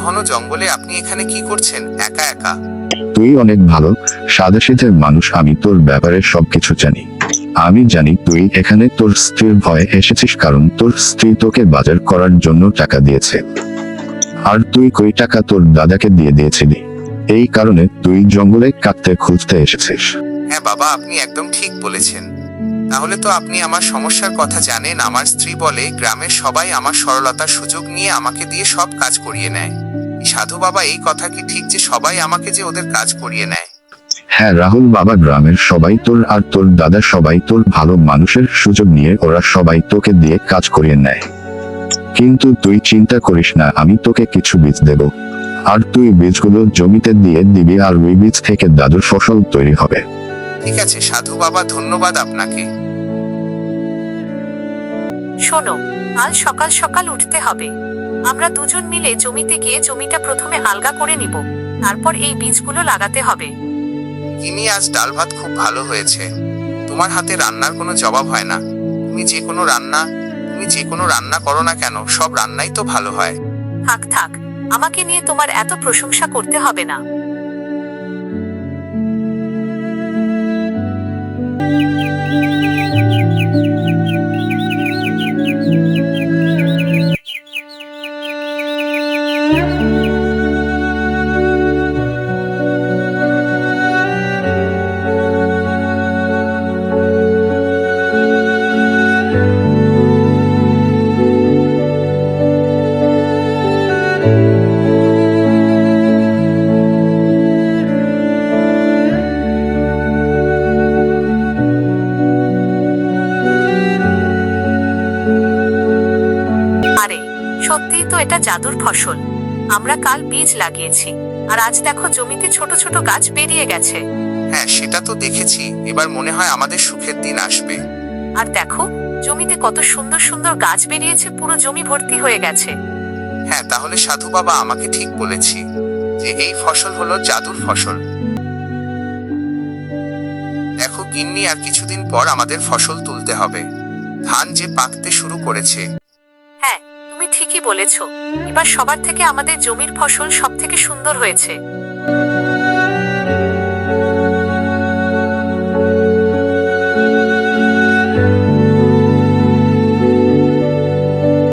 ঘন জঙ্গলে আপনি এখানে কি করছেন একা একা? তুই অনেক ভালো সাদাসিধে মানুষ, আমি তোর ব্যাপারে সবকিছু জানি। আমি জানি তুই এখানে তোর স্ত্রীর ভয়ে এসেছিস, কারণ তোর স্ত্রী তোকে বাজার করার জন্য টাকা দিয়েছে। আর তুই কই টাকা তোর দাদাকে দিয়ে দিয়েছিলি, এই কারণে তুই জঙ্গলে কাকতে খুঁজতে এসেছিস। হ্যাঁ বাবা, আপনি একদম ঠিক বলেছেন। তাহলে তো আপনি আমার সমস্যার কথা জানেন। আমার স্ত্রী বলে গ্রামের সবাই আমার সরলতার সুযোগ নিয়ে আমাকে দিয়ে সব কাজ করিয়ে নেয়। সাধু বাবা, এই কথা কি ঠিক যে সবাই আমাকে যে ওদের কাজ করিয়ে নেয়? হ্যাঁ রাহুল বাবা, গ্রামের সবাই তোর আর তোর দাদা সবাই তোর ভালো মানুষের সুযোগ নিয়ে ওরা সবাই তোকে দিয়ে কাজ করিয়ে নেয়। কিন্তু তুই চিন্তা করিস না, আমি তোকে কিছু বীজ দেব, আর তুই বীজগুলো জমিতে দিয়ে দিবি, আর ওই বীজ থেকে দাদুর ফসল তৈরি হবে। ঠিক আছে সাধু বাবা, ধন্যবাদ আপনাকে। শোনো, আজ সকাল সকাল উঠতে হবে। আমরা দুজন মিলে জমিতে গিয়ে জমিটা প্রথমে আলগা করে নিব, তারপর এই বীজগুলো লাগাতে হবে। গিনি, আজ ডাল ভাত খুব ভালো হয়েছে। তোমার হাতে রান্নার কোনো জবাব হয় না। তুমি যে কোনো রান্না করো না কেন, সব রান্নাই তো ভালো হয়। থাক থাক, আমাকে নিয়ে তোমার এত প্রশংসা করতে হবে না। আরে সত্যিই তো এটা জাদুর ফসল। আমরা কাল বীজ লাগিয়েছি, আর আজ দেখো জমিতে ছোট ছোট গাছ বেরিয়ে গেছে। হ্যাঁ সেটা তো দেখেছি। এবার মনে হয় আমাদের সুখের দিন আসবে। আর দেখো জমিতে কত সুন্দর সুন্দর গাছ বেরিয়েছে, পুরো জমি ভর্তি হয়ে গেছে। হ্যাঁ, তাহলে সাধু বাবা আমাকে ঠিক বলেছি যে এই ফসল হলো জাদুর ফসল। দেখো গিন্নি, আর কিছুদিন পর আমাদের ফসল তুলতে হবে। ধান যে পাকতে শুরু করেছে। হ্যাঁ, তুমি ঠিকই বলেছ। এবার সবার থেকে আমাদের জমির ফসল সব থেকে সুন্দর হয়েছে।